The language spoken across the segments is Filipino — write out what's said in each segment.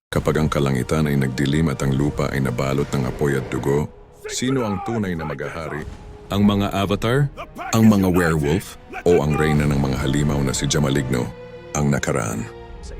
Kapag ang kalangitan ay nagdilim at ang lupa ay nabalot ng apoy at dugo, sino ang tunay na maghahari? Ang mga avatar? Ang mga werewolf? O ang reyna ng mga halimaw na si Jamaligno? Ang nakaraan.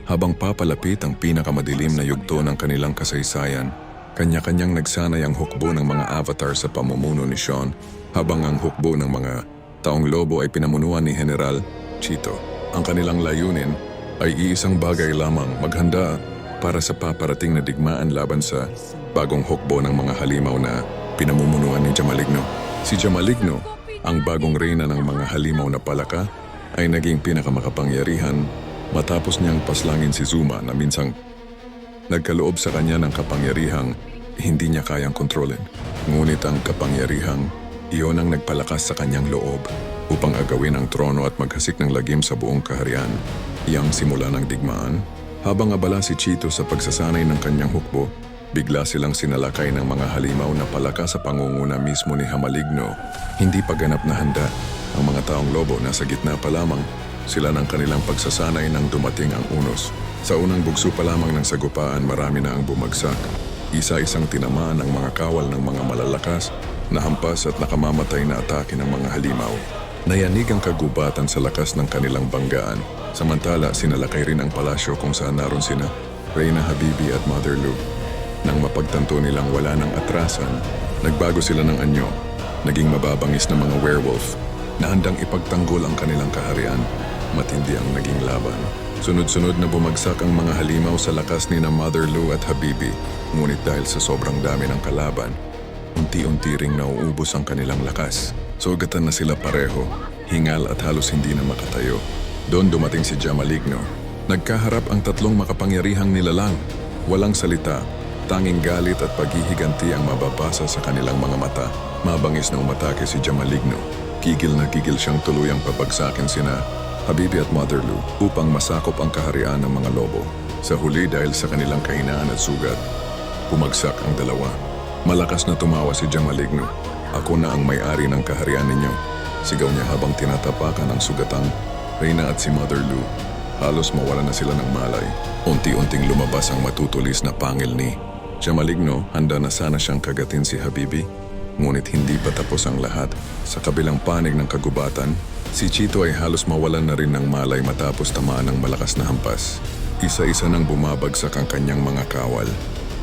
Habang papalapit ang pinakamadilim na yugto ng kanilang kasaysayan, kanya-kanyang nagsanay ang hukbo ng mga avatar sa pamumuno ni Sean, habang ang hukbo ng mga taong lobo ay pinamunuan ni General Chito. Ang kanilang layunin ay iisang bagay lamang: maghanda para sa paparating na digmaan laban sa bagong hukbo ng mga halimaw na pinamumunuan ni Jamaligno. Si Jamaligno, ang bagong reyna ng mga halimaw na palaka, ay naging pinakamakapangyarihan matapos niyang paslangin si Zuma na minsang nagkaloob sa kanya ng kapangyarihang hindi niya kayang kontrolin. Ngunit ang kapangyarihang iyon ang nagpalakas sa kanyang loob upang agawin ang trono at maghasik ng lagim sa buong kaharian. Iyang simula ng digmaan. Habang abala si Chito sa pagsasanay ng kanyang hukbo, bigla silang sinalakay ng mga halimaw na palaka sa pangunguna mismo ni Jamaligno. Hindi pa ganap na handa ang mga taong lobo. Nasa gitna pa lamang sila ng kanilang pagsasanay nang dumating ang unos. Sa unang bugso pa lamang ng sagupaan, marami na ang bumagsak. Isa-isang tinamaan ang mga kawal ng mga malalakas na hampas at nakamamatay na atake ng mga halimaw. Nayanig ang kagubatan sa lakas ng kanilang banggaan. Samantala, sinalakay rin ang palasyo kung saan naroon sina Reyna Habibi at Mother Lu. Nang mapagtanto nilang wala ng atrasan, nagbago sila ng anyo. Naging mababangis na mga werewolf na handang ipagtanggol ang kanilang kaharian. Matindi ang naging laban. Sunod-sunod na bumagsak ang mga halimaw sa lakas ni na Mother Lu at Habibi. Ngunit dahil sa sobrang dami ng kalaban, unti-unti ring nauubos ang kanilang lakas. Sugatan na sila pareho, hingal at halos hindi na makatayo. Doon dumating si Jamaligno. Nagkaharap ang tatlong makapangyarihang nilalang. Walang salita, tanging galit at paghihiganti ang mababasa sa kanilang mga mata. Mabangis na umatake si Jamaligno. Gigil na gigil siyang tuluyang pabagsakin sina Habibi at Mother Lu upang masakop ang kaharian ng mga lobo. Sa huli, dahil sa kanilang kahinaan at sugat, bumagsak ang dalawa. Malakas na tumawa si Jamaligno. "Ako na ang may-ari ng kaharian ninyo," sigaw niya habang tinatapakan ang sugatang Reyna at si Mother Lu. Halos mawala na sila ng malay. Unti-unting lumabas ang matutulis na pangil ni Jamaligno. Handa na sana siyang kagatin si Habibi. Ngunit hindi pa tapos ang lahat. Sa kabilang panig ng kagubatan, si Chito ay halos mawalan na rin ng malay matapos tamaan ng malakas na hampas. Isa-isa nang bumabagsak ang kanyang mga kawal.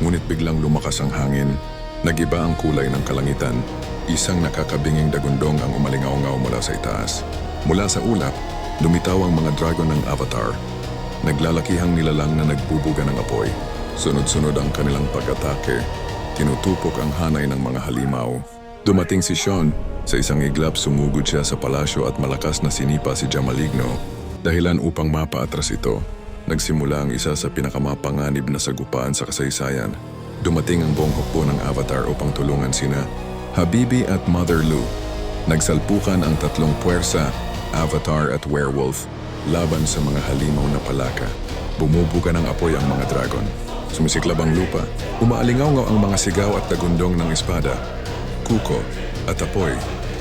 Ngunit biglang lumakas ang hangin. Nagiba ang kulay ng kalangitan. Isang nakakabinging dagundong ang umalingaw-ngaw mula sa itaas. Mula sa ulap, lumitaw ang mga dragon ng avatar. Naglalakihang nilalang na nagbubuga ng apoy. Sunod-sunod ang kanilang pag-atake. Tinutupok ang hanay ng mga halimaw. Dumating si Sean. Sa isang iglap, sumugod siya sa palasyo at malakas na sinipa si Jamaligno. Dahilan upang mapaatras ito, nagsimula ang isa sa pinakamapanganib na sagupaan sa kasaysayan. Dumating ang buong hukbo ng avatar upang tulungan sina Habibi at Mother Lu. Nagsalpukan ang tatlong puwersa, avatar at werewolf, laban sa mga halimaw na palaka. Bumubuga ng apoy ang mga dragon. Sumisiklab ang lupa. Umaalingaw-ngaw ang mga sigaw at dagundong ng espada, kuko at apoy.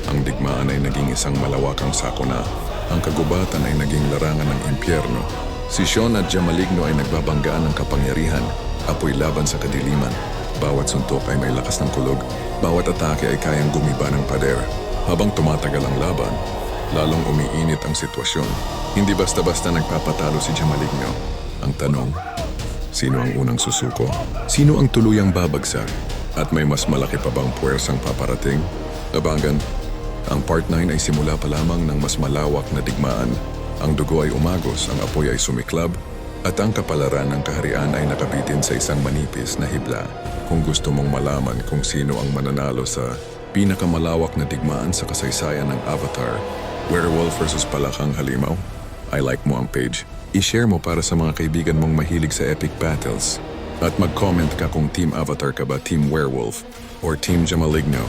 Ang digmaan ay naging isang malawakang sakuna. Ang kagubatan ay naging larangan ng impyerno. Si Sean at Jamaligno ay nagbabanggaan ng kapangyarihan, apoy laban sa kadiliman. Bawat suntok ay may lakas ng kulog. Bawat atake ay kayang gumiba ng pader. Habang tumatagal ang laban, lalong umiinit ang sitwasyon. Hindi basta-basta nagpapatalo si Jamaligno. Ang tanong, sino ang unang susuko? Sino ang tuluyang babagsak? At may mas malaki pa bang puwersang paparating? Labangan, ang part 9 ay simula pa lamang ng mas malawak na digmaan. Ang dugo ay umagos, ang apoy ay sumiklab, at ang kapalaran ng kaharian ay nakabitin sa isang manipis na hibla. Kung gusto mong malaman kung sino ang mananalo sa pinakamalawak na digmaan sa kasaysayan ng Avatar, Werewolf vs. Palakang Halimaw, I-like mo ang page. I-share mo para sa mga kaibigan mong mahilig sa epic battles. At mag-comment ka kung Team Avatar ka ba, Team Werewolf, or Team Jamaligno.